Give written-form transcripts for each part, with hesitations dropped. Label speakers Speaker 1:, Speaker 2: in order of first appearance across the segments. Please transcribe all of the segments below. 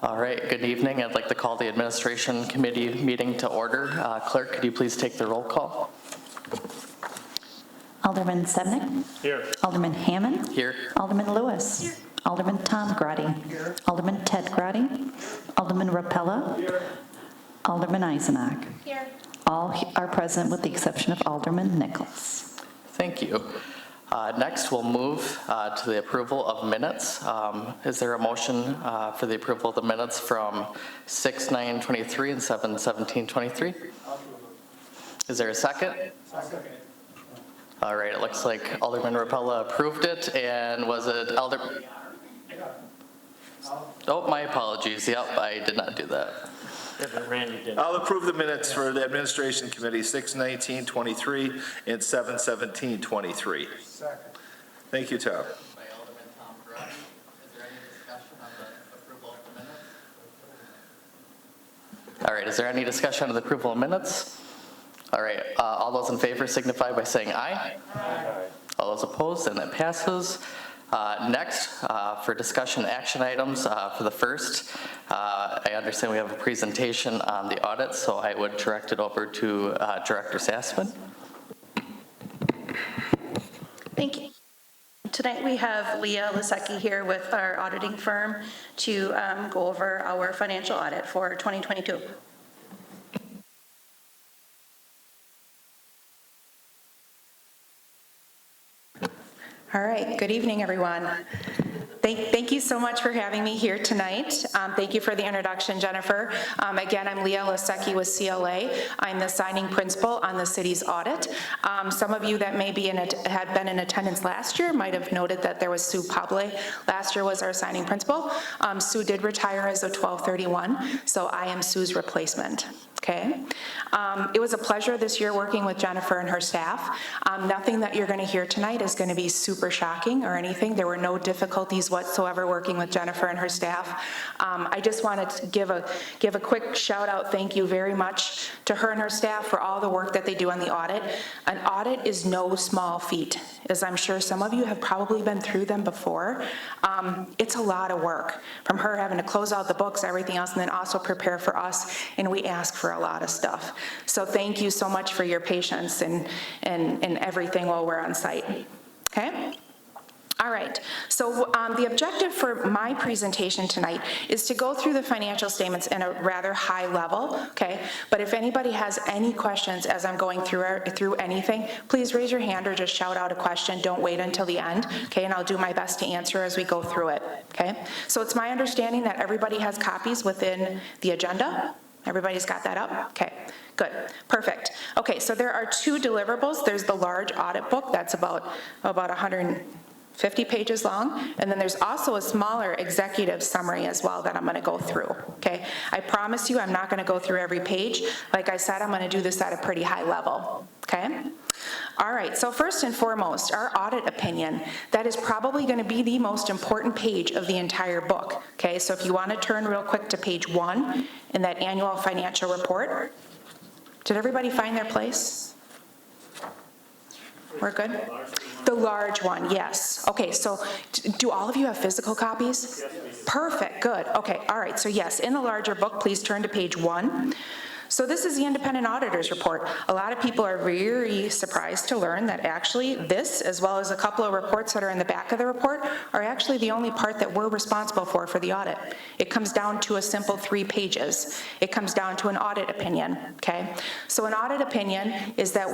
Speaker 1: All right, good evening. I'd like to call the Administration Committee meeting to order. Clerk, could you please take the roll call?
Speaker 2: Alderman Sebnick.
Speaker 3: Here.
Speaker 2: Alderman Hammond.
Speaker 1: Here.
Speaker 2: Alderman Lewis. Here. Alderman Tom Grotti. Here. Alderman Ted Grotti. Alderman Rapella.
Speaker 3: Here.
Speaker 2: Alderman Eisenach.
Speaker 4: Here.
Speaker 2: All are present with the exception of Alderman Nichols.
Speaker 1: Thank you. Next, we'll move to the approval of minutes. Is there a motion for the approval of the minutes from 6/9/23 and 7/17/23? Is there a second?
Speaker 3: Second.
Speaker 1: All right, it looks like Alderman Rapella approved it, and was it Oh, my apologies. Yep, I did not do that.
Speaker 3: Yeah, but Randy did.
Speaker 5: I'll approve the minutes for the Administration Committee 6/19/23 and 7/17/23.
Speaker 3: Second.
Speaker 5: Thank you, Tom.
Speaker 1: By Alderman Tom Grotti. Is there any discussion on the approval of the minutes? All right, is there any discussion on the approval of minutes? All right, all those in favor signify by saying aye.
Speaker 3: Aye.
Speaker 1: All those opposed, and that passes. Next, for discussion action items, for the first, I understand we have a presentation on the audit, so I would direct it over to Director Sassman.
Speaker 4: Thank you. Tonight we have Leah Lasecki here with our auditing firm to go over our financial audit for 2022. All right, good evening, everyone. Thank you so much for having me here tonight. Thank you for the introduction, Jennifer. Again, I'm Leah Lasecki with CLA. I'm the signing principal on the city's audit. Some of you that maybe had been in attendance last year might have noted that there was Sue Pable. Last year was our signing principal. Sue did retire as of 12/31, so I am Sue's replacement. Okay. It was a pleasure this year working with Jennifer and her staff. Nothing that you're going to hear tonight is going to be super shocking or anything. There were no difficulties whatsoever working with Jennifer and her staff. I just wanted to give a quick shout out, thank you very much to her and her staff for all the work that they do on the audit. An audit is no small feat, as I'm sure some of you have probably been through them before. It's a lot of work, from her having to close out the books, everything else, and then also prepare for us, and we ask for a lot of stuff. So thank you so much for your patience and everything while we're on site. Okay? All right, so the objective for my presentation tonight is to go through the financial statements in a rather high level, okay? But if anybody has any questions as I'm going through anything, please raise your hand or just shout out a question. Don't wait until the end, okay? And I'll do my best to answer as we go through it, okay? So it's my understanding that everybody has copies within the agenda. Everybody's got that up? Okay, good, perfect. Okay, so there are two deliverables. There's the large audit book that's about 150 pages long, and then there's also a smaller executive summary as well that I'm going to go through, okay? I promise you I'm not going to go through every page. Like I said, I'm going to do this at a pretty high level, okay? All right, so first and foremost, our audit opinion. That is probably going to be the most important page of the entire book, okay? So if you want to turn real quick to page 1 in that annual financial report. Did everybody find their place? We're good? The large one, yes. Okay, so do all of you have physical copies? Yes, perfect, good. Okay, all right, so yes, in the larger book, please turn to page 1. So this is the independent auditor's report. A lot of people are very surprised to learn that actually this, as well as a couple of reports that are in the back of the report, are actually the only part that we're responsible for the audit. It comes down to a simple 3 pages. It comes down to an audit opinion, okay? So an audit opinion is that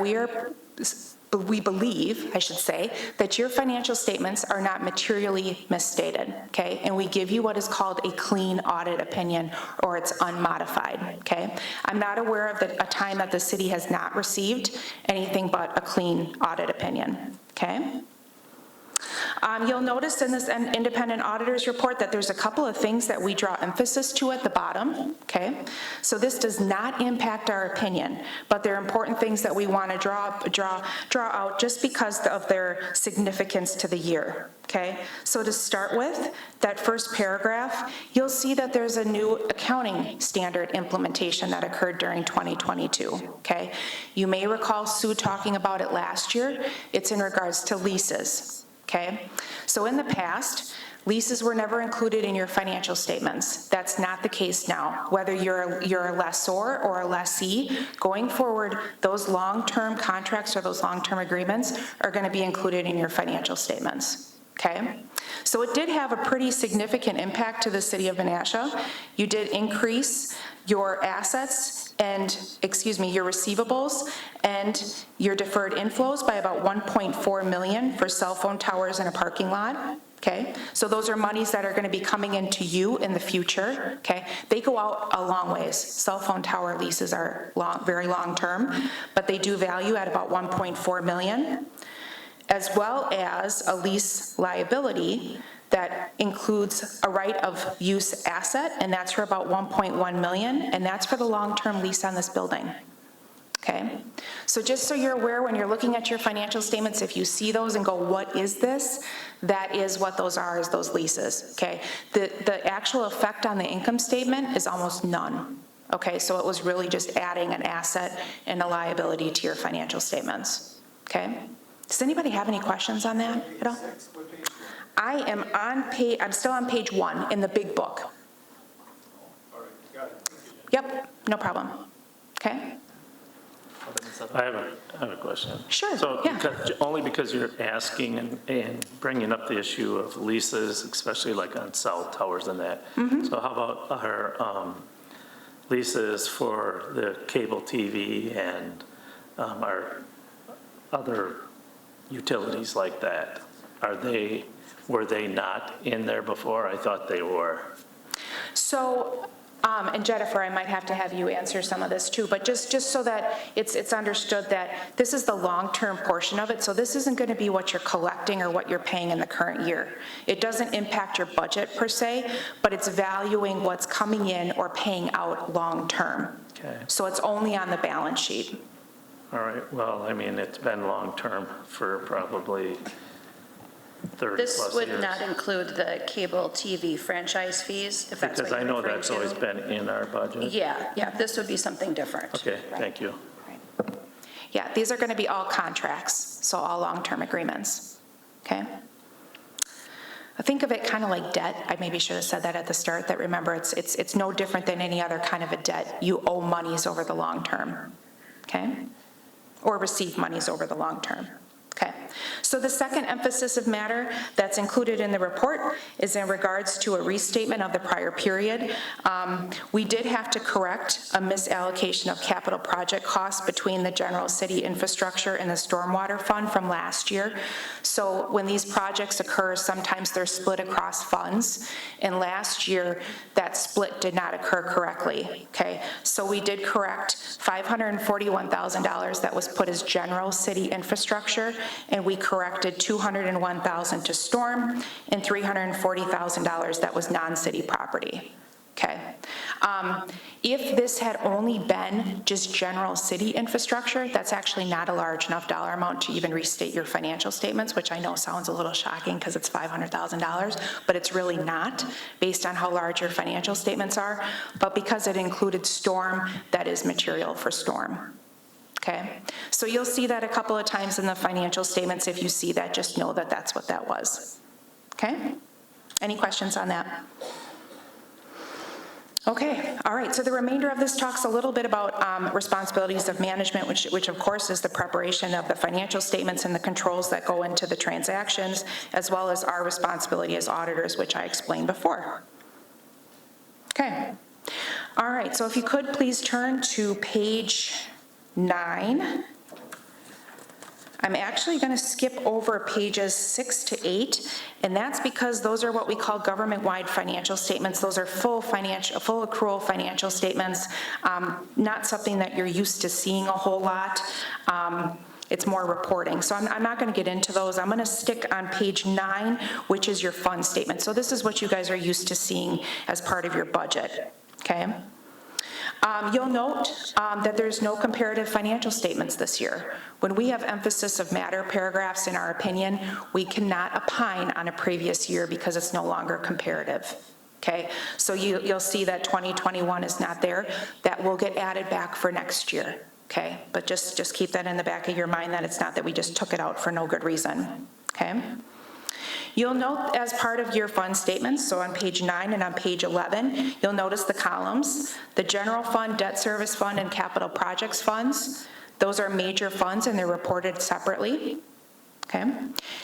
Speaker 4: we believe, I should say, that your financial statements are not materially misstated, okay? And we give you what is called a clean audit opinion, or it's unmodified, okay? I'm not aware of a time that the city has not received anything but a clean audit opinion, okay? You'll notice in this independent auditor's report that there's a couple of things that we draw emphasis to at the bottom, okay? So this does not impact our opinion, but they're important things that we want to draw out just because of their significance to the year, okay? So to start with, that first paragraph, you'll see that there's a new accounting standard implementation that occurred during 2022, okay? You may recall Sue talking about it last year. It's in regards to leases. okay? So in the past, leases were never included in your financial statements. That's not the case now. Whether you're a lessor or a lessee, going forward, those long-term contracts or those long-term agreements are going to be included in your financial statements, okay? So it did have a pretty significant impact to the city of Menasha. You did increase your assets and, your receivables and your deferred inflows by about 1.4 million for cell phone towers and a parking lot. Okay, so those are monies that are going to be coming into you in the future, okay? They go out a long ways. Cell phone tower leases are very long-term, but they do value at about 1.4 million, as well as a lease liability that includes a right of use asset, and that's for about 1.1 million, and that's for the long-term lease on this building. Okay, so just so you're aware, when you're looking at your financial statements, if you see those and go, what is this? That is what those are, is those leases, okay? The actual effect on the income statement is almost none, okay? So it was really just adding an asset and a liability to your financial statements, okay? Does anybody have any questions on that at all? I'm still on page 1 in the big book. Yep, no problem, okay?
Speaker 3: I have a question.
Speaker 4: Sure,
Speaker 3: So
Speaker 4: yeah.
Speaker 3: only because you're asking and bringing up the issue of leases, especially like on cell towers and that. So how about our leases for the cable TV and our other utilities like that? Were they not in there before? I thought they were.
Speaker 4: So, and Jennifer, I might have to have you answer some of this too, but just so that it's understood that this is the long-term portion of it, so this isn't going to be what you're collecting or what you're paying in the current year. It doesn't impact your budget per se, but it's valuing what's coming in or paying out long-term.
Speaker 3: Okay.
Speaker 4: So it's only on the balance sheet.
Speaker 3: All right. Well, I mean, it's been long-term for probably 30
Speaker 6: This
Speaker 3: plus
Speaker 6: would
Speaker 3: years.
Speaker 6: not include the cable TV franchise fees, if that's what
Speaker 3: Because I
Speaker 6: you're
Speaker 3: know
Speaker 6: referring
Speaker 3: that's
Speaker 6: to.
Speaker 3: always been in our budget.
Speaker 6: Yeah, this would be something different.
Speaker 3: Okay, thank you.
Speaker 4: Yeah, these are going to be all contracts, so all long-term agreements, okay? I think of it kind of like debt. I maybe should have said that at the start, that remember, it's no different than any other kind of a debt. You owe monies over the long term, okay? Or receive monies over the long term. Okay, so the second emphasis of matter that's included in the report is in regards to a restatement of the prior period. We did have to correct a misallocation of capital project costs between the general city infrastructure and the stormwater fund from last year. So when these projects occur, sometimes they're split across funds, and last year that split did not occur correctly, okay? So we did correct $541,000 that was put as general city infrastructure, and we corrected $201,000 to storm and $340,000 that was non-city property, okay? If this had only been just general city infrastructure, that's actually not a large enough dollar amount to even restate your financial statements, which I know sounds a little shocking because it's $500,000, but it's really not based on how large your financial statements are. But because it included storm, that is material for storm. Okay, so you'll see that a couple of times in the financial statements. If you see that, just know that that's what that was. Okay, any questions on that? Okay, all right, so the remainder of this talks a little bit about responsibilities of management, which of course is the preparation of the financial statements and the controls that go into the transactions, as well as our responsibility as auditors, which I explained before. Okay, all right, so if you could please turn to page 9. I'm actually going to skip over pages 6 to 8, and that's because those are what we call government-wide financial statements. Those are full accrual financial statements, not something that you're used to seeing a whole lot. It's more reporting. So I'm not going to get into those. I'm going to stick on page 9, which is your fund statement. So this is what you guys are used to seeing as part of your budget, okay? You'll note that there's no comparative financial statements this year. When we have emphasis of matter paragraphs in our opinion, we cannot opine on a previous year because it's no longer comparative. Okay, so you'll see that 2021 is not there. That will get added back for next year. Okay, but just keep that in the back of your mind that it's not that we just took it out for no good reason. Okay. You'll note as part of your fund statements, so on page 9 and on page 11, you'll notice the columns, the general fund, debt service fund, and capital projects funds. Those are major funds and they're reported separately. Okay.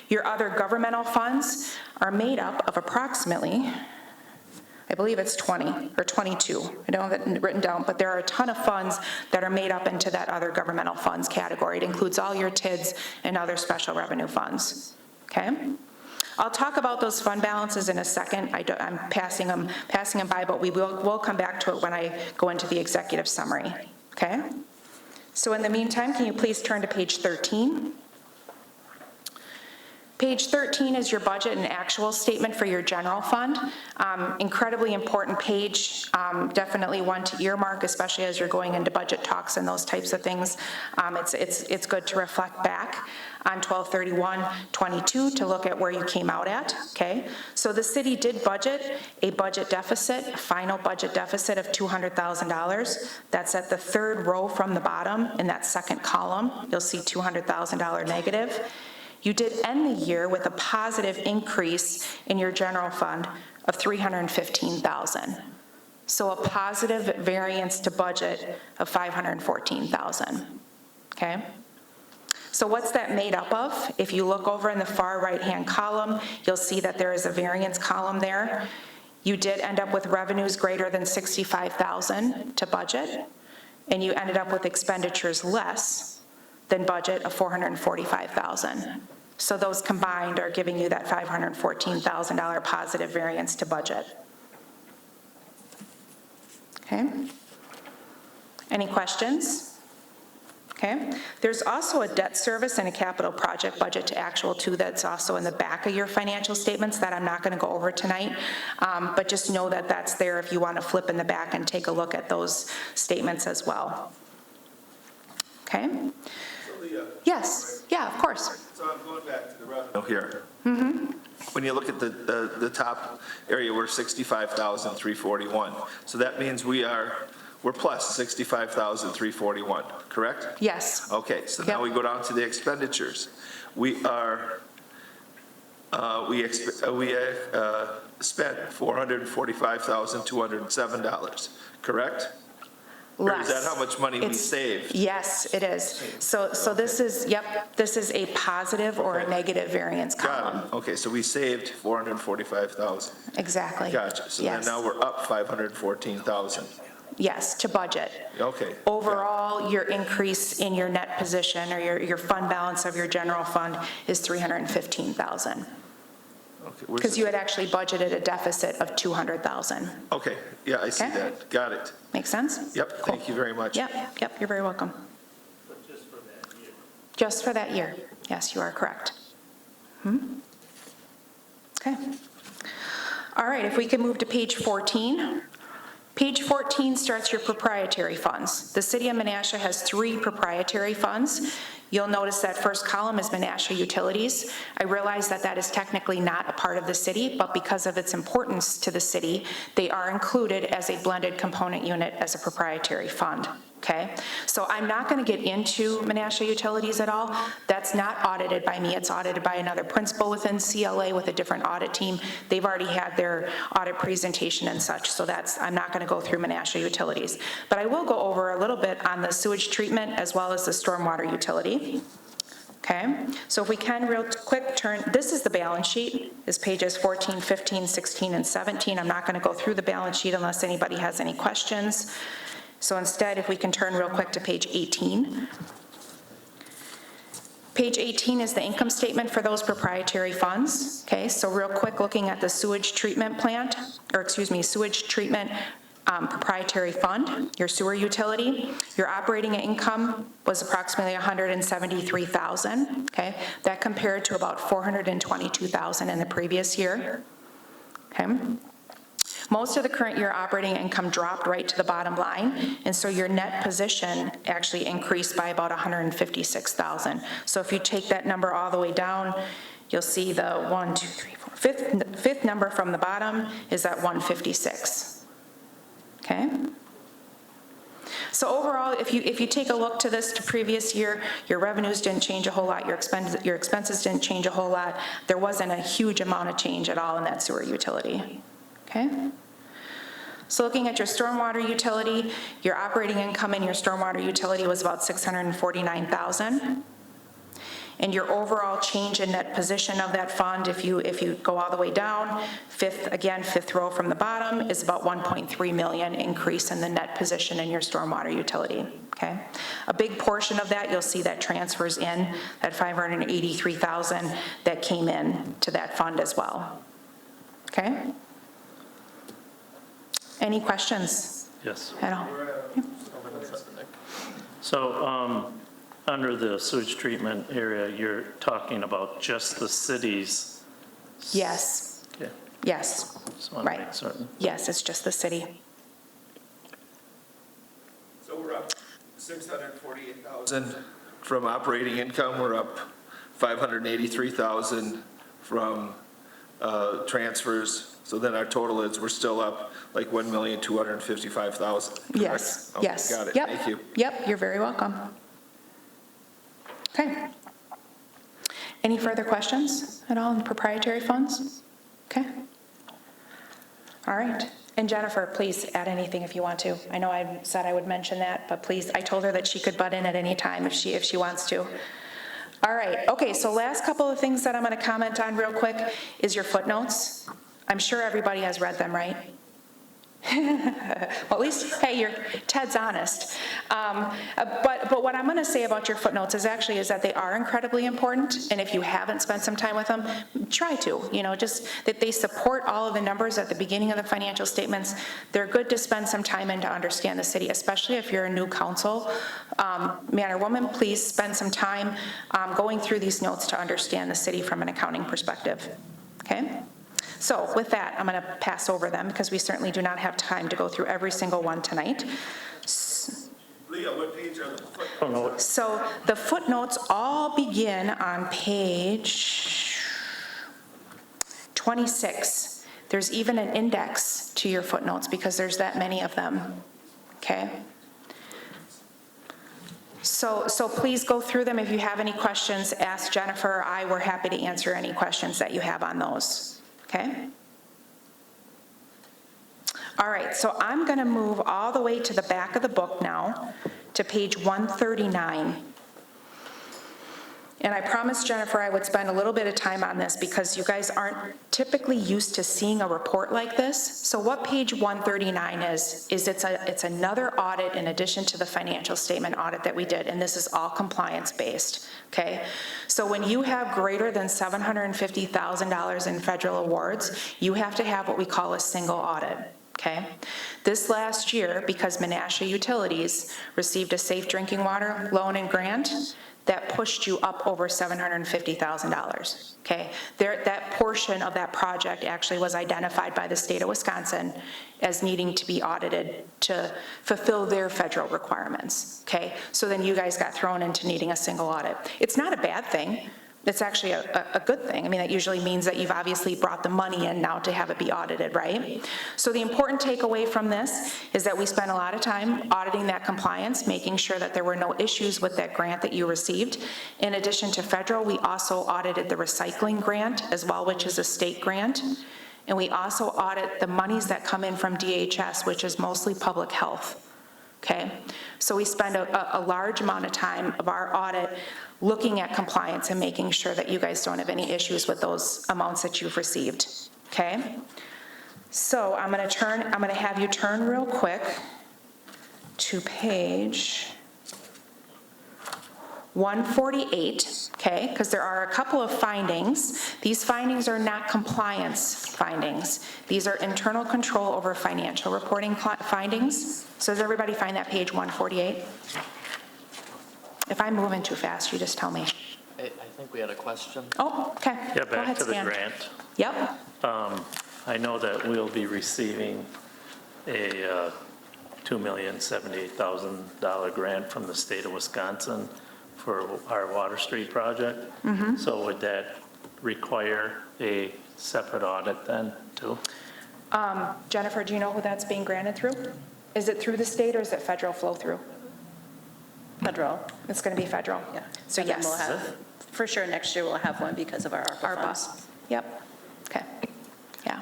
Speaker 4: Your other governmental funds are made up of approximately, I believe it's 20 or 22. I don't have it written down, but there are a ton of funds that are made up into that other governmental funds category. It includes all your TIDs and other special revenue funds. Okay? I'll talk about those fund balances in a second. I'm passing them by, but we'll come back to it when I go into the executive summary. Okay? So in the meantime, can you please turn to page 13? Page 13 is your budget and actual statement for your general fund. Incredibly important page, definitely one to earmark, especially as you're going into budget talks and those types of things. It's good to reflect back on 12/31/22 to look at where you came out at, okay? So the city did budget a budget deficit, a final budget deficit of $200,000. That's at the third row from the bottom in that second column. You'll see $200,000 negative. You did end the year with a positive increase in your general fund of $315,000. So a positive variance to budget of $514,000, okay? So what's that made up of? If you look over in the far right-hand column, you'll see that there is a variance column there. You did end up with revenues greater than $65,000 to budget, and you ended up with expenditures less than budget of $445,000. So those combined are giving you that $514,000 positive variance to budget. Okay? Any questions? Okay. There's also a debt service and a capital project budget to actual too that's also in the back of your financial statements that I'm not going to go over tonight, but just know that that's there if you want to flip in the back and take a look at those statements as well. Okay? Yes, yeah, of course.
Speaker 5: So I'm going back to the revenue here. When you look at the top area, we're 65,341. So that means we're plus 65,341, correct?
Speaker 4: Yes.
Speaker 5: Okay, so now we go down to the expenditures. We spent $445,207, correct? Or is that how much money we saved?
Speaker 4: Yes, it is. So this is, this is a positive or a negative variance column.
Speaker 5: Got it. Okay, so we saved $445,000.
Speaker 4: Exactly.
Speaker 5: Gotcha. So then
Speaker 4: Yes.
Speaker 5: now we're up $514,000.
Speaker 4: Yes, to budget.
Speaker 5: Okay.
Speaker 4: Overall, your increase in your net position or your fund balance of your general fund is $315,000.
Speaker 5: Okay.
Speaker 4: Because you had actually budgeted a deficit of $200,000.
Speaker 5: Okay, yeah, I see
Speaker 4: Okay.
Speaker 5: that. Got it.
Speaker 4: Make sense?
Speaker 5: Yep, thank you very much.
Speaker 4: Yep, you're very welcome. Just for that year. Yes, you are correct. Okay. All right, if we can move to page 14. Page 14 starts your proprietary funds. The city of Menasha has 3 proprietary funds. You'll notice that first column is Menasha Utilities. I realize that that is technically not a part of the city, but because of its importance to the city, they are included as a blended component unit as a proprietary fund. Okay, so I'm not going to get into Menasha Utilities at all. That's not audited by me. It's audited by another principal within CLA with a different audit team. They've already had their audit presentation and such, so I'm not going to go through Menasha Utilities. But I will go over a little bit on the sewage treatment as well as the stormwater utility. Okay, so if we can real quick turn, this is the balance sheet, is pages 14, 15, 16, and 17. I'm not going to go through the balance sheet unless anybody has any questions. So instead, if we can turn real quick to page 18. Page 18 is the income statement for those proprietary funds. Okay, so real quick, looking at the sewage treatment plant, or excuse me, sewage treatment proprietary fund, your sewer utility, your operating income was approximately $173,000. Okay, that compared to about $422,000 in the previous year. Okay. Most of the current year operating income dropped right to the bottom line, and so your net position actually increased by about $156,000. So if you take that number all the way down, you'll see the fifth number from the bottom is at 156. Okay? So overall, if you take a look to this to previous year, your revenues didn't change a whole lot, your expenses didn't change a whole lot. There wasn't a huge amount of change at all in that sewer utility, okay? So looking at your stormwater utility, your operating income in your stormwater utility was about $649,000. And your overall change in net position of that fund, if you go all the way down, fifth row from the bottom, is about 1.3 million increase in the net position in your stormwater utility, okay? A big portion of that, you'll see that transfers in, that 583,000 that came in to that fund as well, okay? Any questions
Speaker 3: Yes.
Speaker 4: at all?
Speaker 3: So, under the sewage treatment area, you're talking about just the cities?
Speaker 4: Yes,
Speaker 3: Okay,
Speaker 4: yes,
Speaker 3: just want to
Speaker 4: right.
Speaker 3: make certain.
Speaker 4: Yes, it's just the city.
Speaker 5: So we're up 648,000 from operating income, we're up 583,000 from transfers. So then our total is, we're still up like 1,255,000.
Speaker 4: Yes,
Speaker 5: Okay,
Speaker 4: yes.
Speaker 5: got it,
Speaker 4: Yep,
Speaker 5: thank you.
Speaker 4: Yep, you're very welcome. Okay. Any further questions at all on proprietary funds? Okay. All right. And Jennifer, please add anything if you want to. I know I said I would mention that, but please, I told her that she could butt in at any time if she wants to. All right, okay, so last couple of things that I'm going to comment on real quick is your footnotes. I'm sure everybody has read them, right? Well, at least, hey, Ted's honest. But what I'm going to say about your footnotes is that they are incredibly important, and if you haven't spent some time with them, try to, just that they support all of the numbers at the beginning of the financial statements. They're good to spend some time in to understand the city, especially if you're a new council. Man or woman, please spend some time going through these notes to understand the city from an accounting perspective, okay? So with that, I'm going to pass over them because we certainly do not have time to go through every single one tonight.
Speaker 5: Leah, what page are the footnotes?
Speaker 4: So the footnotes all begin on page 26. There's even an index to your footnotes because there's that many of them, okay? So please go through them. If you have any questions, ask Jennifer or I. We're happy to answer any questions that you have on those. Okay? All right, so I'm going to move all the way to the back of the book now, to page 139. And I promised Jennifer I would spend a little bit of time on this because you guys aren't typically used to seeing a report like this. So what page 139 is it's another audit in addition to the financial statement audit that we did, and this is all compliance-based, okay? So when you have greater than $750,000 in federal awards, you have to have what we call a single audit. Okay. This last year, because Menasha Utilities received a safe drinking water loan and grant, that pushed you up over $750,000, okay? That portion of that project actually was identified by the state of Wisconsin as needing to be audited to fulfill their federal requirements, okay? So then you guys got thrown into needing a single audit. It's not a bad thing. It's actually a good thing. I mean, that usually means that you've obviously brought the money in now to have it be audited, right? So the important takeaway from this is that we spent a lot of time auditing that compliance, making sure that there were no issues with that grant that you received. In addition to federal, we also audited the recycling grant as well, which is a state grant. And we also audit the monies that come in from DHS, which is mostly public health. Okay, so we spend a large amount of time of our audit looking at compliance and making sure that you guys don't have any issues with those amounts that you've received, okay? So I'm going to have you turn real quick to page 148, okay, because there are a couple of findings. These findings are not compliance findings. These are internal control over financial reporting findings. So does everybody find that page 148? If I'm moving too fast, you just tell me.
Speaker 1: I think we had a question.
Speaker 4: Oh, okay.
Speaker 3: Yeah,
Speaker 4: Go
Speaker 3: back
Speaker 4: ahead,
Speaker 3: to the
Speaker 4: Stan.
Speaker 3: grant.
Speaker 4: Yep.
Speaker 3: I know that we'll be receiving a $2,078,000 grant from the state of Wisconsin for our Water Street project. So would that require a separate audit then, too?
Speaker 4: Jennifer, do you know who that's being granted through? Is it through the state or is it federal flow through?
Speaker 6: Federal.
Speaker 4: It's going to be federal?
Speaker 6: Yeah.
Speaker 4: So
Speaker 6: And then we'll
Speaker 4: yes.
Speaker 6: have, for sure, next year we'll have one because of our ARPA
Speaker 4: ARPA.
Speaker 6: funds.
Speaker 4: Yep. Okay. Yeah.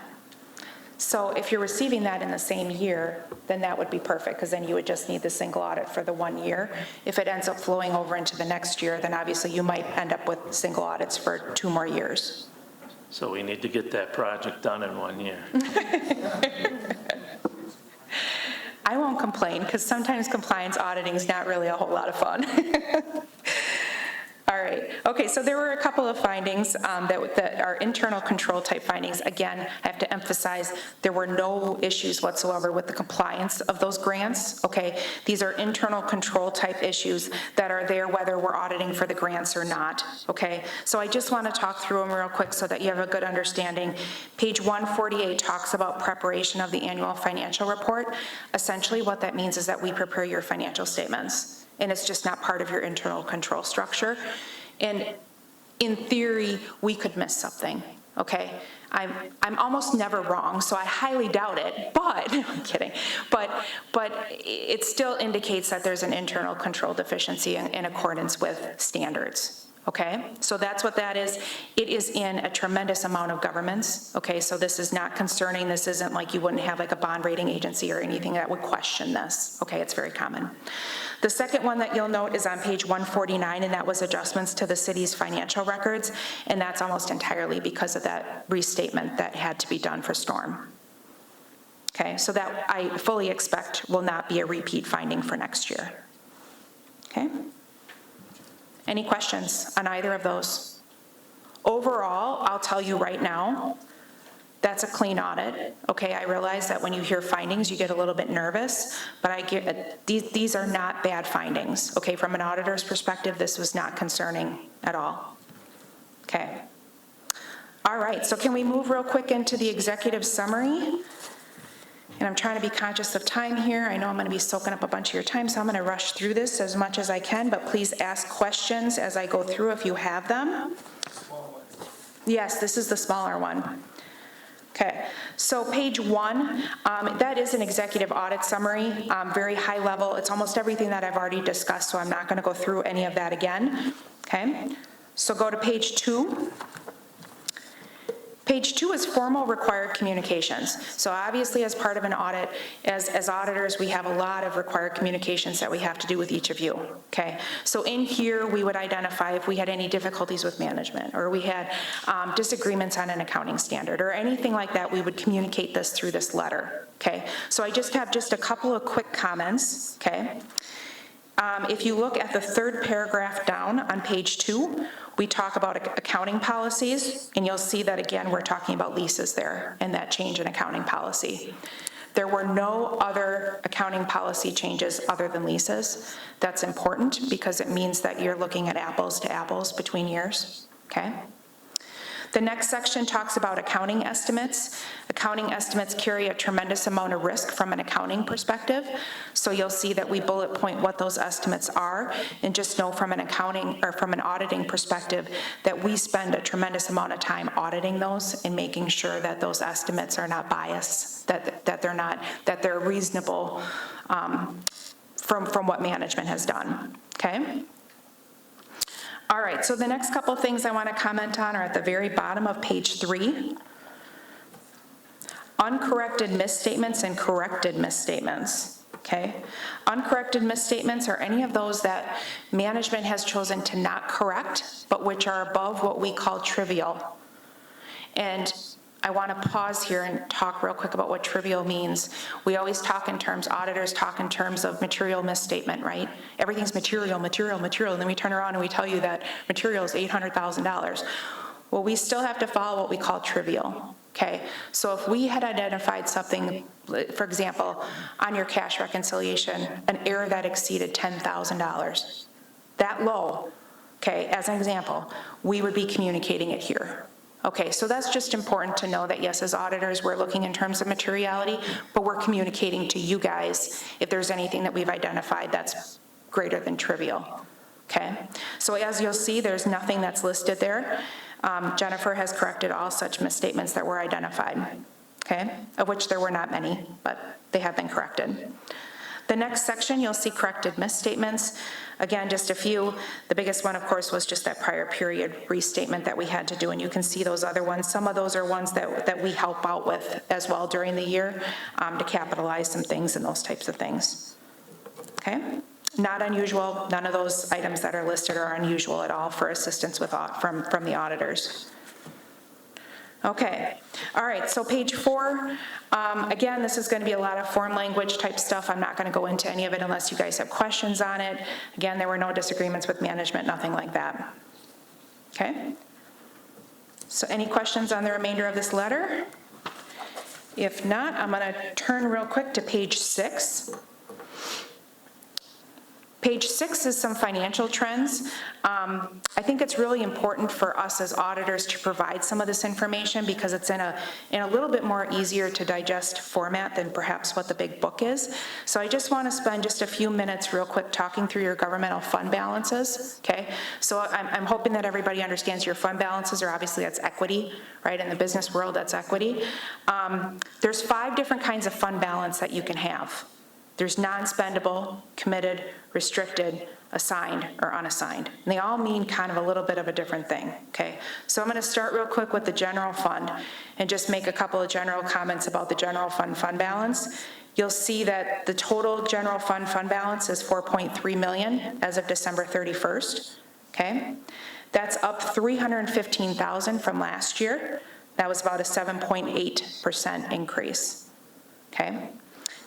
Speaker 4: So if you're receiving that in the same year, then that would be perfect, because then you would just need the single audit for the 1 year. If it ends up flowing over into the next year, then obviously you might end up with single audits for 2 more years.
Speaker 3: So we need to get that project done in 1 year.
Speaker 4: I won't complain, because sometimes compliance auditing is not really a whole lot of fun. All right, okay, so there were a couple of findings that are internal control type findings. Again, I have to emphasize, there were no issues whatsoever with the compliance of those grants, okay? These are internal control type issues that are there whether we're auditing for the grants or not, okay? So I just want to talk through them real quick so that you have a good understanding. Page 148 talks about preparation of the annual financial report. Essentially, what that means is that we prepare your financial statements, and it's just not part of your internal control structure. And in theory, we could miss something, okay? I'm almost never wrong, so I highly doubt it, but, I'm kidding, but it still indicates that there's an internal control deficiency in accordance with standards, okay? So that's what that is. It is in a tremendous amount of governments, okay? So this is not concerning. This isn't like you wouldn't have like a bond rating agency or anything that would question this, okay? It's very common. The second one that you'll note is on page 149, and that was adjustments to the city's financial records, and that's almost entirely because of that restatement that had to be done for storm. Okay, so that I fully expect will not be a repeat finding for next year. Okay? Any questions on either of those? Overall, I'll tell you right now, that's a clean audit, okay? I realize that when you hear findings, you get a little bit nervous, but I get, these are not bad findings, okay? From an auditor's perspective, this was not concerning at all, okay? All right, so can we move real quick into the executive summary? And I'm trying to be conscious of time here. I know I'm going to be soaking up a bunch of your time, so I'm going to rush through this as much as I can, but please ask questions as I go through if you have them. Yes, this is the smaller one. Okay, so page 1, that is an executive audit summary, very high level. It's almost everything that I've already discussed, so I'm not going to go through any of that again. Okay, so go to page 2. Page 2 is formal required communications. So obviously, as part of an audit, as auditors, we have a lot of required communications that we have to do with each of you, okay? So in here, we would identify if we had any difficulties with management, or we had disagreements on an accounting standard, or anything like that, we would communicate this through this letter, okay? So I just have a couple of quick comments, okay? If you look at the third paragraph down on page 2, we talk about accounting policies, and you'll see that again, we're talking about leases there and that change in accounting policy. There were no other accounting policy changes other than leases. That's important because it means that you're looking at apples to apples between years, okay? The next section talks about accounting estimates. Accounting estimates carry a tremendous amount of risk from an accounting perspective. So you'll see that we bullet point what those estimates are, and just know from an accounting or from an auditing perspective that we spend a tremendous amount of time auditing those and making sure that those estimates are not biased, that they're reasonable from what management has done, okay? All right, so the next couple things I want to comment on are at the very bottom of page 3. Uncorrected misstatements and corrected misstatements, okay? Uncorrected misstatements are any of those that management has chosen to not correct, but which are above what we call trivial. And I want to pause here and talk real quick about what trivial means. We always talk in terms, auditors talk in terms of material misstatement, right? Everything's material, material, material, and then we turn around and we tell you that material is $800,000. Well, we still have to follow what we call trivial, okay? So if we had identified something, for example, on your cash reconciliation, an error that exceeded $10,000, that low, okay, as an example, we would be communicating it here. Okay, so that's just important to know that, yes, as auditors, we're looking in terms of materiality, but we're communicating to you guys if there's anything that we've identified that's greater than trivial, okay? So as you'll see, there's nothing that's listed there. Jennifer has corrected all such misstatements that were identified. okay, of which there were not many, but they have been corrected. The next section, you'll see corrected misstatements. Again, just a few. The biggest one, of course, was just that prior period restatement that we had to do, and you can see those other ones. Some of those are ones that we help out with as well during the year to capitalize some things and those types of things. Okay? Not unusual. None of those items that are listed are unusual at all for assistance with from the auditors. Okay, all right, so page 4, again, this is going to be a lot of form language type stuff. I'm not going to go into any of it unless you guys have questions on it. Again, there were no disagreements with management, nothing like that. Okay? So any questions on the remainder of this letter? If not, I'm going to turn real quick to page 6. Page 6 is some financial trends. I think it's really important for us as auditors to provide some of this information because it's in a little bit more easier to digest format than perhaps what the big book is. So I just want to spend just a few minutes real quick talking through your governmental fund balances, okay? So I'm hoping that everybody understands your fund balances are obviously that's equity, right? In the business world, that's equity. There's 5 different kinds of fund balance that you can have. There's non-spendable, committed, restricted, assigned, or unassigned. And they all mean kind of a little bit of a different thing, okay? So I'm going to start real quick with the general fund and just make a couple of general comments about the general fund balance. You'll see that the total general fund balance is $4.3 million as of December 31st, okay? That's up $315,000 from last year. That was about a 7.8% increase, okay?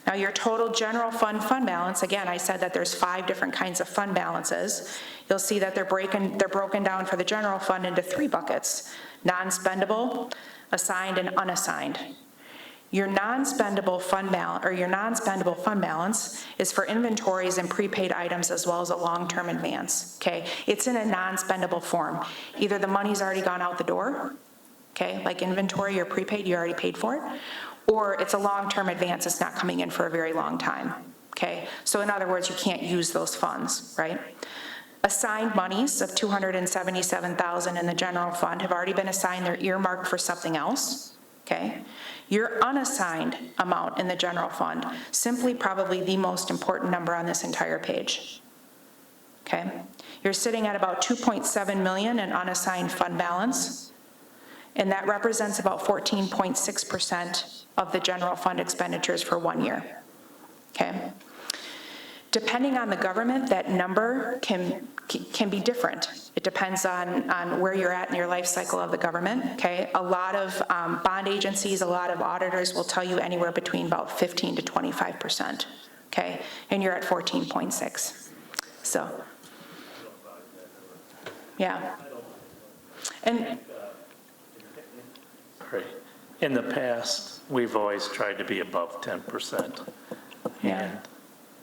Speaker 4: Now, your total general fund balance, again, I said that there's 5 different kinds of fund balances. You'll see that they're broken down for the general fund into 3 buckets: non-spendable, assigned, and unassigned. Your non-spendable fund balance is for inventories and prepaid items as well as a long-term advance, okay? It's in a non-spendable form. Either the money's already gone out the door, okay, like inventory or prepaid, you already paid for it, or it's a long-term advance, it's not coming in for a very long time, okay? So in other words, you can't use those funds, right? Assigned monies of $277,000 in the general fund have already been assigned, they're earmarked for something else, okay? Your unassigned amount in the general fund, simply probably the most important number on this entire page, okay? You're sitting at about $2.7 million in unassigned fund balance, and that represents about 14.6% of the general fund expenditures for 1 year, okay? Depending on the government, that number can be different. It depends on where you're at in your life cycle of the government, okay? A lot of bond agencies, a lot of auditors will tell you anywhere between about 15 to 25%, okay? And you're at 14.6. So, yeah. And
Speaker 3: Right. In the past, we've always tried to be above 10%.
Speaker 4: Yeah.
Speaker 3: And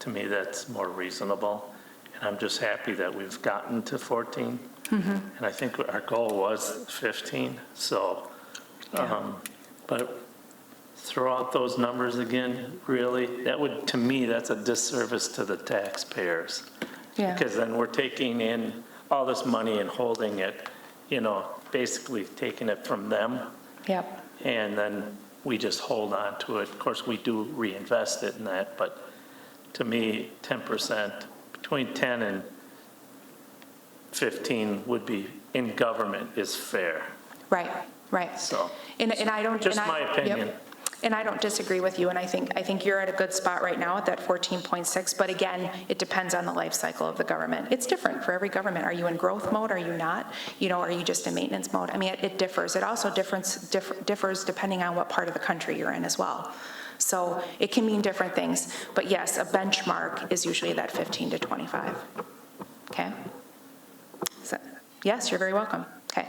Speaker 3: to me, that's more reasonable. And I'm just happy that we've gotten to 14. And I think our goal was 15. So, but throw out those numbers again, really, that would, to me, that's a disservice to the taxpayers.
Speaker 4: Yeah.
Speaker 3: Because then we're taking in all this money and holding it, basically taking it from them.
Speaker 4: Yep.
Speaker 3: And then we just hold on to it. Of course, we do reinvest it in that, but to me, 10%, between 10 and 15 would be, in government, is fair.
Speaker 4: Right, right.
Speaker 3: So,
Speaker 4: And I don't.
Speaker 3: just
Speaker 4: and I-
Speaker 3: my opinion.
Speaker 4: Yep. And I don't disagree with you, and I think you're at a good spot right now at that 14.6, but again, it depends on the life cycle of the government. It's different for every government. Are you in growth mode? Are you not? Are you just in maintenance mode? I mean, it differs. It also differs depending on what part of the country you're in as well. So it can mean different things, but yes, a benchmark is usually that 15 to 25, okay? So, yes, you're very welcome. Okay,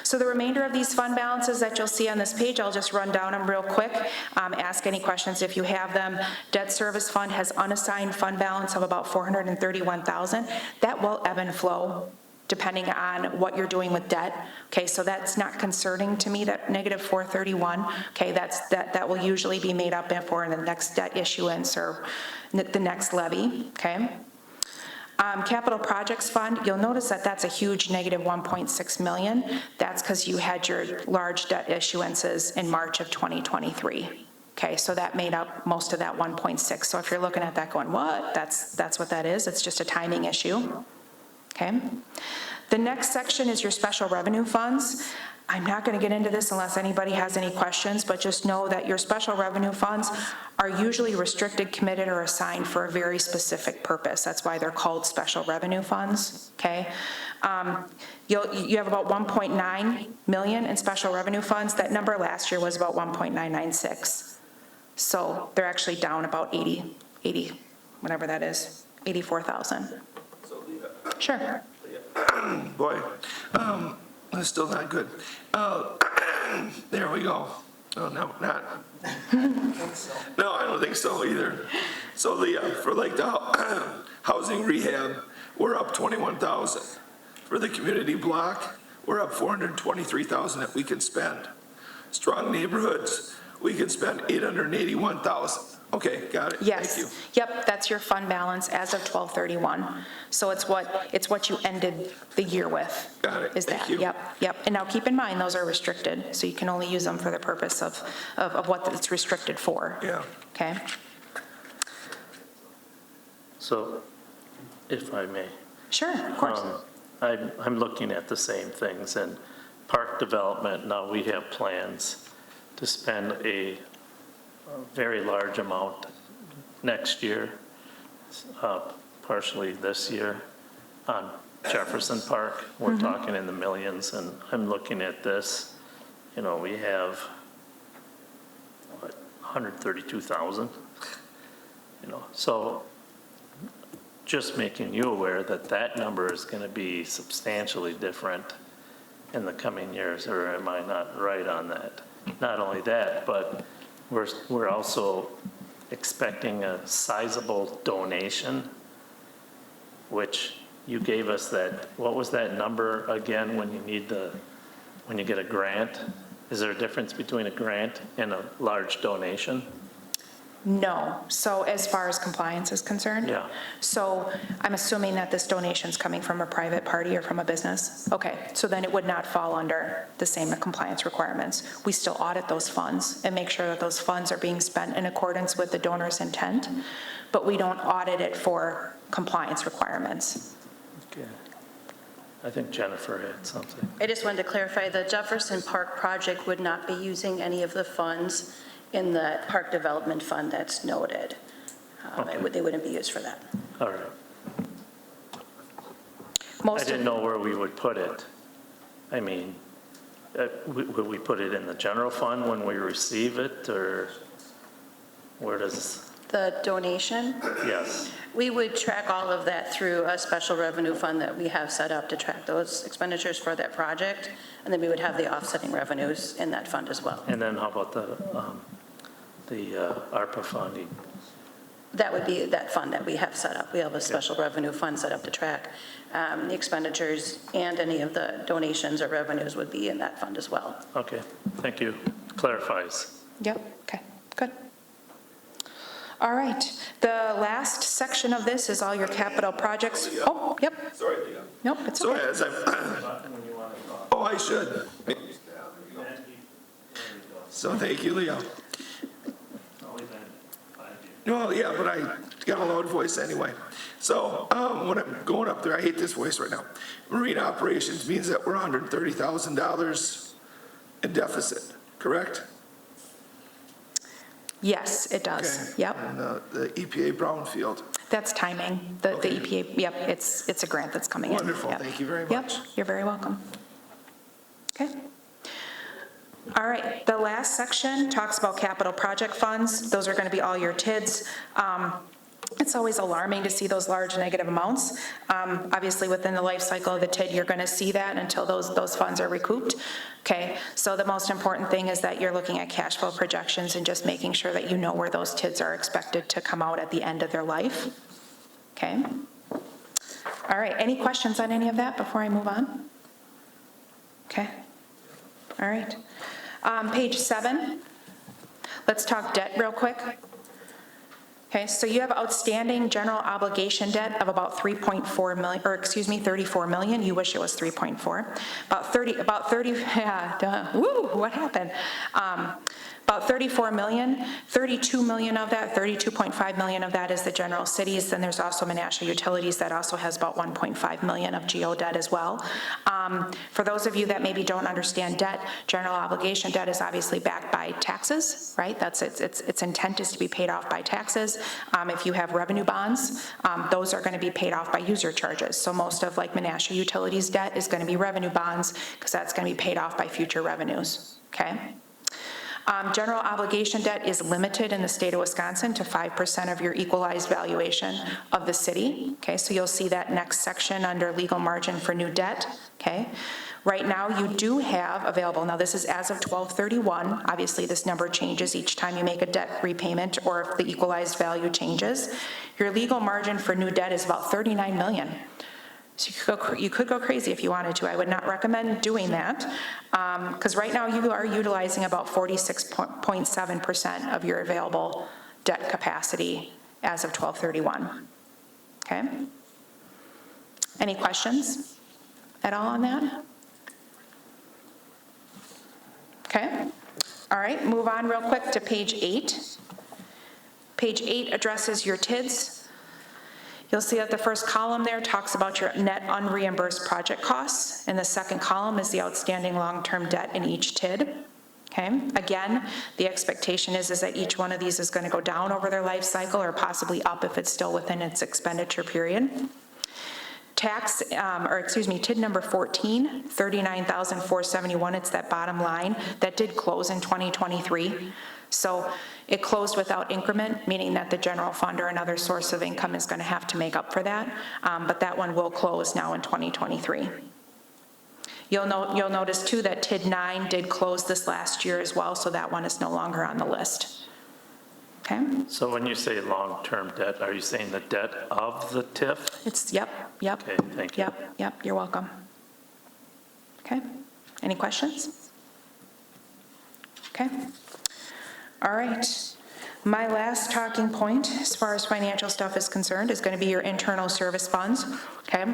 Speaker 4: so the remainder of these fund balances that you'll see on this page, I'll just run down them real quick. Ask any questions if you have them. Debt service fund has unassigned fund balance of about $431,000. That will ebb and flow depending on what you're doing with debt. Okay, so that's not concerning to me, that negative 431. Okay, that will usually be made up for in the next debt issuance or the next levy. Okay. Capital Projects Fund, you'll notice that that's a huge negative 1.6 million. That's because you had your large debt issuances in March of 2023. Okay, so that made up most of that 1.6. So if you're looking at that going, what? That's what that is. It's just a timing issue. Okay. The next section is your special revenue funds. I'm not going to get into this unless anybody has any questions, but just know that your special revenue funds are usually restricted, committed, or assigned for a very specific purpose. That's why they're called special revenue funds, okay? You have about 1.9 million in special revenue funds. That number last year was about 1.996. So they're actually down about 80, whatever that is, 84,000. Sure.
Speaker 5: Boy, that's still not good. There we go. Oh, no, not. No, I don't think so either. So Leah, for like the housing rehab, we're up 21,000. For the community block, we're up 423,000 that we can spend. Strong neighborhoods, we can spend 881,000. Okay, got it.
Speaker 4: Yes.
Speaker 5: Thank you.
Speaker 4: Yep, that's your fund balance as of 12/31. So it's what you ended the year with.
Speaker 5: Got it.
Speaker 4: Is
Speaker 5: Thank
Speaker 4: that?
Speaker 5: you.
Speaker 4: Yep. And now keep in mind, those are restricted, so you can only use them for the purpose of what it's restricted for.
Speaker 5: Yeah.
Speaker 4: Okay?
Speaker 3: So, if I may.
Speaker 4: Sure, of course.
Speaker 3: I'm looking at the same things, and park development, now we have plans to spend a very large amount next year, partially this year, on Jefferson Park. We're talking in the millions, and I'm looking at this, we have, what, 132,000? So just making you aware that that number is going to be substantially different in the coming years, or am I not right on that? Not only that, but we're also expecting a sizable donation, which you gave us that, what was that number again when you get a grant? Is there a difference between a grant and a large donation?
Speaker 4: No. So as far as compliance is concerned?
Speaker 3: Yeah.
Speaker 4: So I'm assuming that this donation's coming from a private party or from a business? Okay, so then it would not fall under the same compliance requirements. We still audit those funds and make sure that those funds are being spent in accordance with the donor's intent, but we don't audit it for compliance requirements.
Speaker 3: Okay. I think Jennifer had something.
Speaker 6: I just wanted to clarify, the Jefferson Park project would not be using any of the funds in the park development fund that's noted. They wouldn't be used for that.
Speaker 3: All right. I didn't know where we would put it. I mean, would we put it in the general fund when we receive it, or where does?
Speaker 6: The donation,
Speaker 3: Yes.
Speaker 6: we would track all of that through a special revenue fund that we have set up to track those expenditures for that project, and then we would have the offsetting revenues in that fund as well.
Speaker 3: And then how about the ARPA funding?
Speaker 6: That would be that fund that we have set up. We have a special revenue fund set up to track the expenditures, and any of the donations or revenues would be in that fund as well.
Speaker 3: Okay, thank you. Clarifies.
Speaker 4: Yep, okay, good. All right, the last section of this is all your capital projects. Oh, yep,
Speaker 5: Sorry, Leah.
Speaker 4: nope, it's
Speaker 5: So
Speaker 4: okay.
Speaker 5: as oh, I should. So thank you, Leah. Well, yeah, but I got a loud voice anyway. So when I'm going up there, I hate this voice right now. Marine operations means that we're $130,000 in deficit, correct?
Speaker 4: Yes, it does,
Speaker 5: Okay.
Speaker 4: yep.
Speaker 5: And the EPA brownfield.
Speaker 4: That's timing, the EPA, yep, it's a grant that's coming in.
Speaker 5: Wonderful,
Speaker 4: Yep.
Speaker 5: thank you very
Speaker 4: Yep,
Speaker 5: much.
Speaker 4: you're very welcome. Okay. All right, the last section talks about capital project funds. Those are going to be all your TIDs. It's always alarming to see those large negative amounts. Obviously, within the life cycle of the TID, you're going to see that until those funds are recouped. Okay, so the most important thing is that you're looking at cash flow projections and just making sure that you know where those TIDs are expected to come out at the end of their life. Okay. All right, any questions on any of that before I move on? Okay. All right. Page 7, let's talk debt real quick. Okay, so you have outstanding general obligation debt of about 3.4 million, or excuse me, 34 million. You wish it was 3.4. About 30, yeah, duh. Woo, what happened? About 34 million, 32 million of that, 32.5 million of that is the general cities. Then there's also Menasha Utilities that also has about 1.5 million of GO debt as well. For those of you that maybe don't understand debt, general obligation debt is obviously backed by taxes, right? That's its intent is to be paid off by taxes. If you have revenue bonds, those are going to be paid off by user charges. So most of like Menasha Utilities debt is going to be revenue bonds because that's going to be paid off by future revenues, okay? General obligation debt is limited in the state of Wisconsin to 5% of your equalized valuation of the city, okay? So you'll see that next section under legal margin for new debt, okay? Right now, you do have available, now this is as of 12/31, obviously this number changes each time you make a debt repayment or if the equalized value changes. Your legal margin for new debt is about 39 million. So you could go crazy if you wanted to. I would not recommend doing that because right now you are utilizing about 46.7% of your available debt capacity as of 12/31. Okay? Any questions at all on that? Okay. All right, move on real quick to page 8. Page 8 addresses your TIDs. You'll see that the first column there talks about your net unreimbursed project costs, and the second column is the outstanding long-term debt in each TID. Okay, again, the expectation is that each one of these is going to go down over their life cycle or possibly up if it's still within its expenditure period. TID number 14, 39,471, it's that bottom line, that did close in 2023. So it closed without increment, meaning that the general fund or another source of income is going to have to make up for that, but that one will close now in 2023. You'll notice too that TID 9 did close this last year as well, so that one is no longer on the list. Okay?
Speaker 3: So when you say long-term debt, are you saying the debt of the TIF?
Speaker 4: It's, yep.
Speaker 3: Okay, thank you.
Speaker 4: Yep, you're welcome. Okay, any questions? Okay. All right. My last talking point, as far as financial stuff is concerned, is going to be your internal service funds, okay?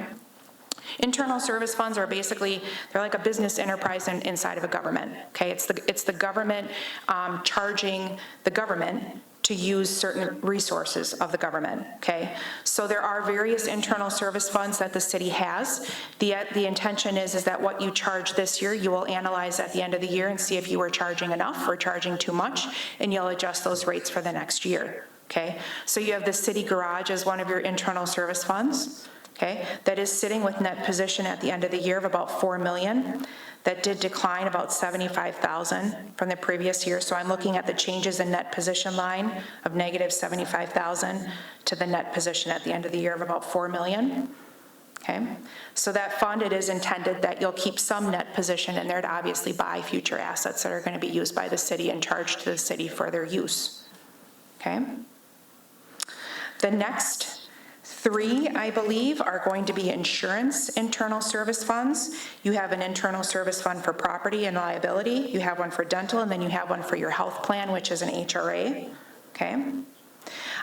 Speaker 4: Internal service funds are basically, they're like a business enterprise inside of a government, okay? It's the government charging the government to use certain resources of the government, okay? So there are various internal service funds that the city has. The intention is that what you charge this year, you will analyze at the end of the year and see if you were charging enough or charging too much, and you'll adjust those rates for the next year, okay? So you have the city garage as one of your internal service funds, okay? That is sitting with net position at the end of the year of about 4 million. That did decline about 75,000 from the previous year. So I'm looking at the changes in net position line of negative 75,000 to the net position at the end of the year of about 4 million. Okay, so that fund, it is intended that you'll keep some net position in there to obviously buy future assets that are going to be used by the city and charged to the city for their use. Okay. The next 3, I believe, are going to be insurance internal service funds. You have an internal service fund for property and liability. You have one for dental, and then you have one for your health plan, which is an HRA. Okay.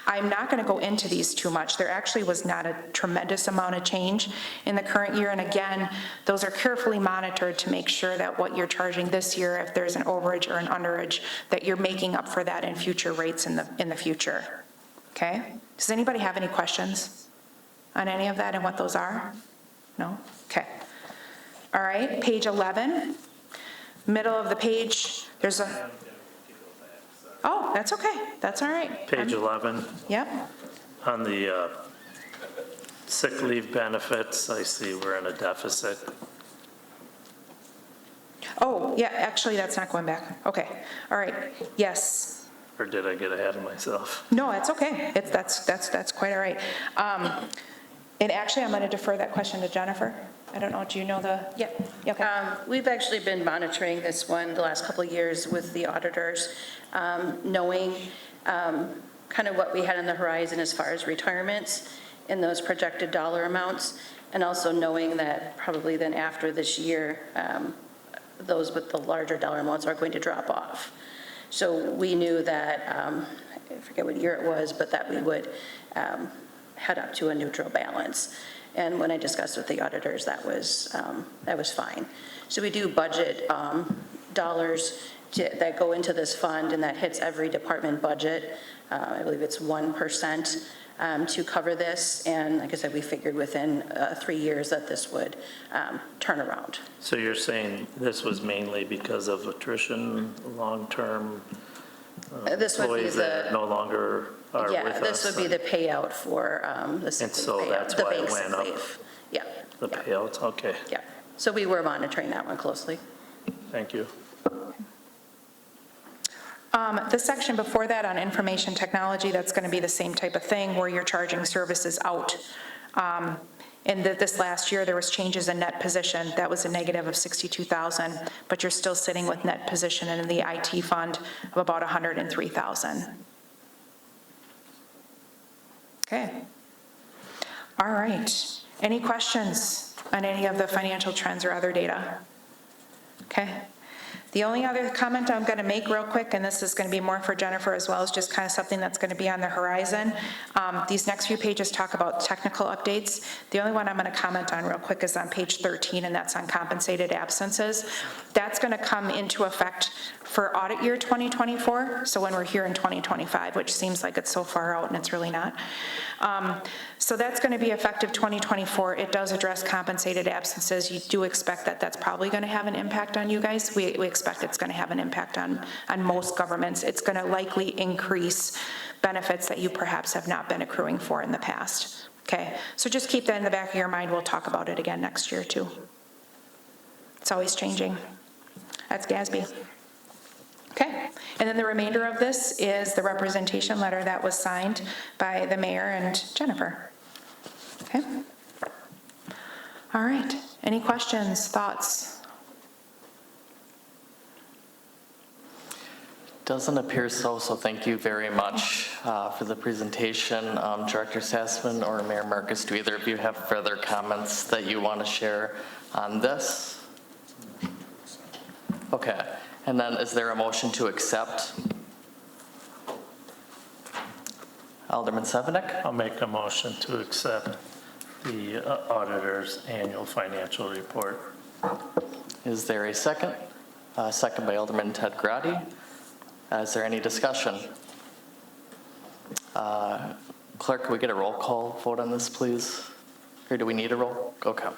Speaker 4: I'm not going to go into these too much. There actually was not a tremendous amount of change in the current year. And again, those are carefully monitored to make sure that what you're charging this year, if there's an overage or an underage, that you're making up for that in future rates in the future. Okay. Does anybody have any questions on any of that and what those are? No? Okay. All right, page 11. Middle of the page, there's a... Oh, that's okay. That's all right.
Speaker 3: Page 11.
Speaker 4: Yep.
Speaker 3: On the sick leave benefits, I see we're in a deficit.
Speaker 4: Oh, yeah, actually, that's not going back. Okay. All right. Yes.
Speaker 3: Or did I get ahead of myself?
Speaker 4: No, it's okay. That's quite all right. And actually, I'm going to defer that question to Jennifer. I don't know, do you know the? Yeah. Okay.
Speaker 6: We've actually been monitoring this one the last couple of years with the auditors, knowing kind of what we had on the horizon as far as retirements and those projected dollar amounts, and also knowing that probably then after this year, those with the larger dollar amounts are going to drop off. So we knew that I forget what year it was, but that we would head up to a neutral balance. And when I discussed with the auditors, that was fine. So we do budget dollars that go into this fund, and that hits every department budget. I believe it's 1% to cover this. And like I said, we figured within 3 years that this would turn around.
Speaker 3: So you're saying this was mainly because of attrition, long-term
Speaker 6: This would be
Speaker 3: employees that no longer are with us?
Speaker 6: Yeah, this would be the payout for the sick
Speaker 3: And so
Speaker 6: leave payout,
Speaker 3: that's
Speaker 6: the
Speaker 3: why it
Speaker 6: bank sick
Speaker 3: went up.
Speaker 6: leave. Yeah,
Speaker 3: The payouts, okay,
Speaker 6: yeah. So we were monitoring that one closely.
Speaker 3: thank you.
Speaker 4: The section before that on information technology, that's going to be the same type of thing where you're charging services out. In this last year, there was changes in net position. That was a negative of 62,000, but you're still sitting with net position in the IT fund of about 103,000. Okay. All right. Any questions on any of the financial trends or other data? Okay. The only other comment I'm going to make real quick, and this is going to be more for Jennifer as well, is just kind of something that's going to be on the horizon. These next few pages talk about technical updates. The only one I'm going to comment on real quick is on page 13, and that's on compensated absences. That's going to come into effect for audit year 2024, so when we're here in 2025, which seems like it's so far out, and it's really not. So that's going to be effective 2024. It does address compensated absences. You do expect that that's probably going to have an impact on you guys. We expect it's going to have an impact on most governments. It's going to likely increase benefits that you perhaps have not been accruing for in the past. Okay, so just keep that in the back of your mind. We'll talk about it again next year too. It's always changing. That's GASB. Okay, and then the remainder of this is the representation letter that was signed by the mayor and Jennifer. Okay. All right, any questions, thoughts?
Speaker 1: Doesn't appear so thank you very much for the presentation. Director Sassman or Mayor Marcus, do either of you have further comments that you want to share on this? Okay, and then is there a motion to accept? Alderman Severnick?
Speaker 3: I'll make a motion to accept the auditor's annual financial report.
Speaker 1: Is there a second? Second by Alderman Ted Grady. Is there any discussion? Clerk, can we get a roll call vote on this, please? Or do we need a roll? Okay.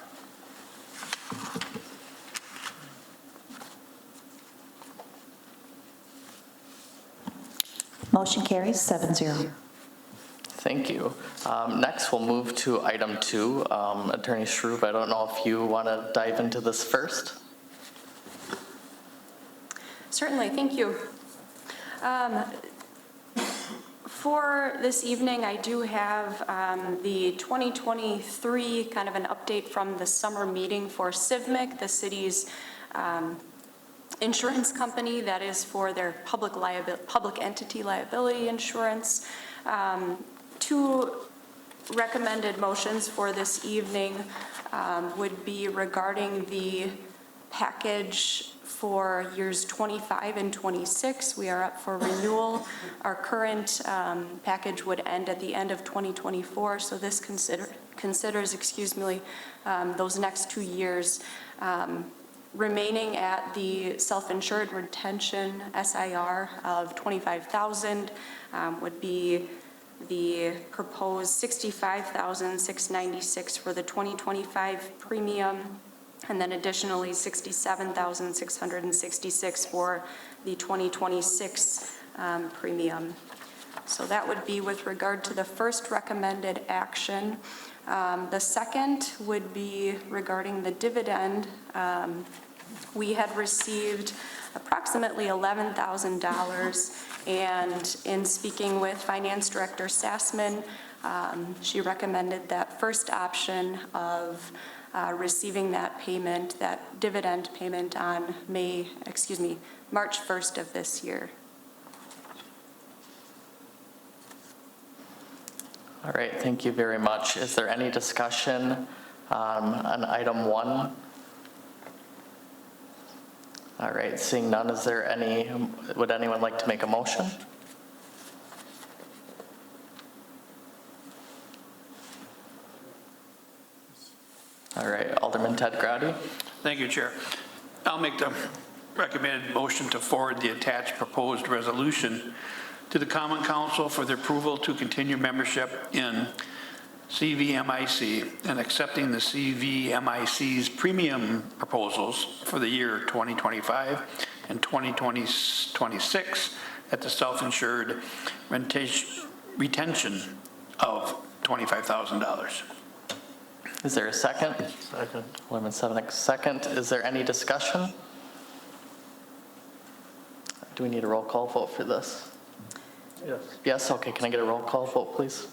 Speaker 2: Motion carries 7-0.
Speaker 1: Thank you. Next, we'll move to item 2. Attorney Shreve, I don't know if you want to dive into this first?
Speaker 7: Certainly, thank you. For this evening, I do have the 2023 kind of an update from the summer meeting for CIVMIC, the city's insurance company that is for their public entity liability insurance. 2 recommended motions for this evening would be regarding the package for years 25 and 26. We are up for renewal. Our current package would end at the end of 2024, so this considers, those next 2 years remaining at the self-insured retention SIR of 25,000 would be the proposed 65,696 for the 2025 premium, and then additionally 67,666 for the 2026 premium. So that would be with regard to the first recommended action. The second would be regarding the dividend. We had received approximately $11,000, and in speaking with Finance Director Sassman, she recommended that first option of receiving that payment, that dividend payment on March 1st of this year.
Speaker 1: All right, thank you very much. Is there any discussion on item 1? All right, seeing none, would anyone like to make a motion? All right, Alderman Ted Grady.
Speaker 8: Thank you, Chair. I'll make the recommended motion to forward the attached proposed resolution to the Common Council for the approval to continue membership in CVMIC and accepting the CVMIC's premium proposals for the year 2025 and 2026 at the self-insured retention of $25,000.
Speaker 1: Is there a second?
Speaker 3: Second.
Speaker 1: Alderman Sevenick, second. Is there any discussion? Do we need a roll call vote for this?
Speaker 3: Yes.
Speaker 1: Yes, okay, can I get a roll call vote, please?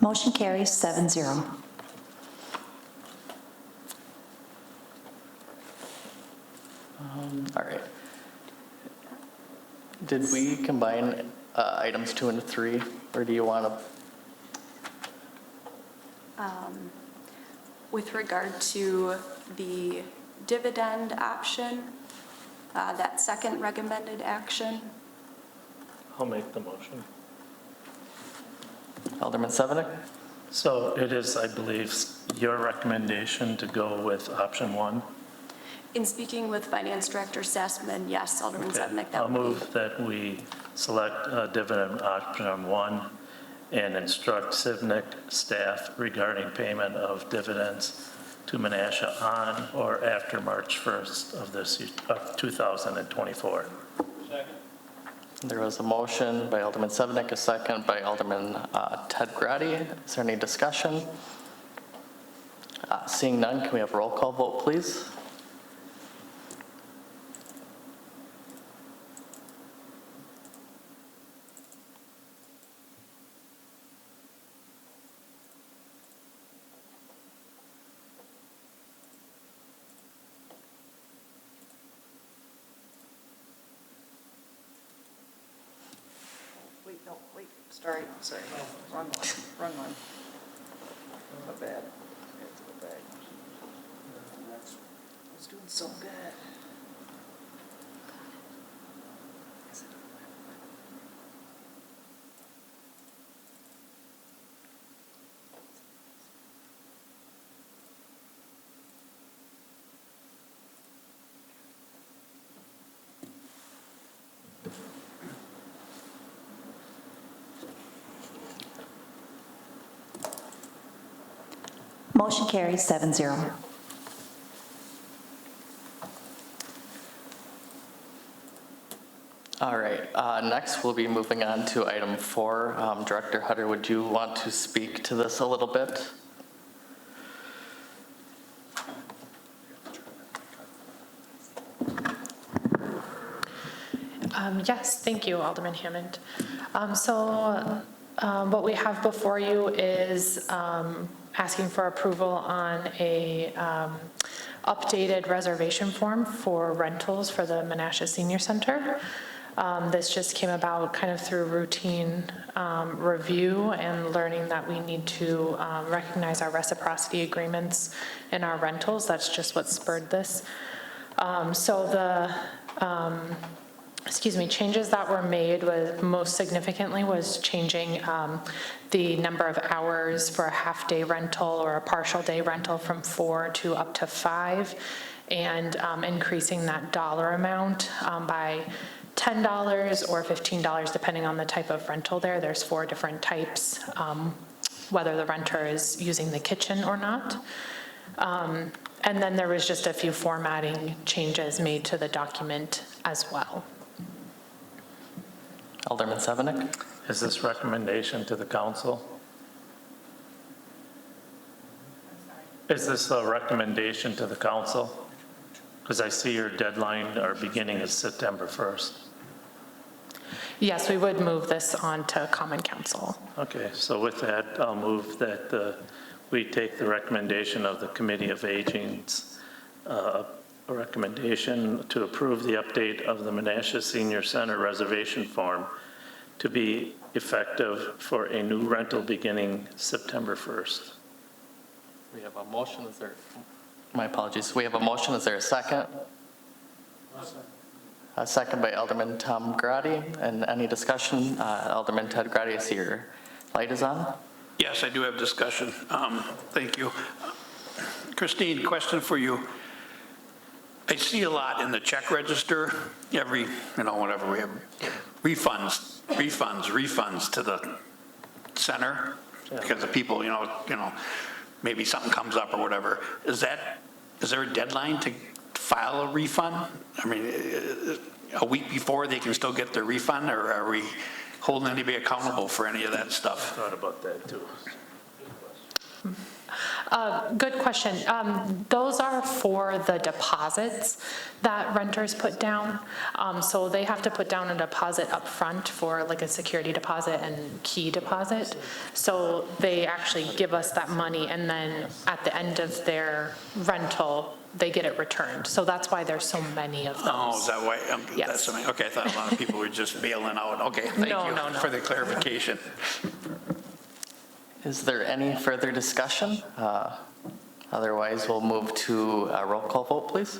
Speaker 2: Motion carries 7-0.
Speaker 1: All right. Did we combine items 2 and 3, or do you want to?
Speaker 7: With regard to the dividend option, that second recommended action,
Speaker 3: I'll make the motion.
Speaker 1: Alderman Sevenick?
Speaker 3: So it is, I believe, your recommendation to go with option 1?
Speaker 7: in speaking with Finance Director Sassman, yes, Alderman
Speaker 3: Okay.
Speaker 7: Zednik, that
Speaker 3: I'll
Speaker 7: would be.
Speaker 3: move that we select dividend option 1 and instruct Civnik staff regarding payment of dividends to Menasha on or after March 1st of 2024.
Speaker 1: There was a motion by Alderman Sevenick, a second by Alderman Ted Grady. Is there any discussion? Seeing none, can we have a roll call vote, please?
Speaker 9: Sorry, wrong one. My bad. It's the bag. I was doing so good.
Speaker 2: Motion carries 7-0.
Speaker 1: All right, next we'll be moving on to item 4. Director Hutter, would you want to speak to this a little bit?
Speaker 10: Yes, thank you, Alderman Hammond. What we have before you is asking for approval on a updated reservation form for rentals for the Menasha Senior Center. This just came about kind of through routine review and learning that we need to recognize our reciprocity agreements in our rentals. That's just what spurred this. Changes that were made was most significantly was changing the number of hours for a half-day rental or a partial day rental from 4 to up to 5, and increasing that dollar amount by $10 or $15, depending on the type of rental there. There's 4 different types, whether the renter is using the kitchen or not. And then there was just a few formatting changes made to the document as well.
Speaker 1: Alderman Sevenick?
Speaker 3: Is this recommendation to the council? Is this a recommendation to the council? Because I see your deadline or beginning is September 1st.
Speaker 10: Yes, we would move this on to Common Council.
Speaker 3: Okay, so with that, I'll move that we take the recommendation of the Committee of Aging's a recommendation to approve the update of the Menasha Senior Center reservation form to be effective for a new rental beginning September 1st.
Speaker 1: We have a motion, is there, my apologies, we have a motion, is there a second? A second by Alderman Tom Grady, and any discussion? Alderman Ted Grady, I see your light is on.
Speaker 8: Yes, I do have discussion. Thank you. Christine, question for you. I see a lot in the check register, every, whatever, we have refunds to the center because the people, maybe something comes up or whatever. Is there a deadline to file a refund? I mean, a week before they can still get their refund, or are we holding anybody accountable for any of that stuff?
Speaker 3: Thought about that too.
Speaker 10: Good question. Those are for the deposits that renters put down. So they have to put down a deposit up front for like a security deposit and key deposit. So they actually give us that money, and then at the end of their rental, they get it returned. So that's why there's so many of those.
Speaker 8: Oh, is that why?
Speaker 10: Yes.
Speaker 8: That's something. Okay, I thought a lot of people were just bailing out. Okay, thank
Speaker 10: No,
Speaker 8: you
Speaker 10: no, no.
Speaker 8: for the clarification.
Speaker 1: Is there any further discussion? Otherwise, we'll move to a roll call vote, please.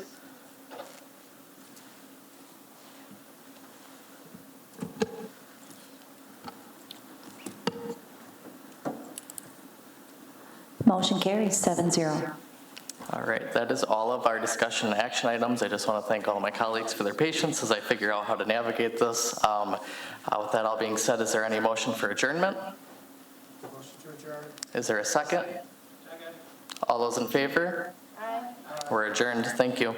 Speaker 2: Motion carries 7-0.
Speaker 1: All right, that is all of our discussion and action items. I just want to thank all my colleagues for their patience as I figure out how to navigate this. With that all being said, is there any motion for adjournment?
Speaker 11: Motion to adjourn.
Speaker 1: Is there a second? Second. All those in favor? Aye. We're adjourned. Thank you.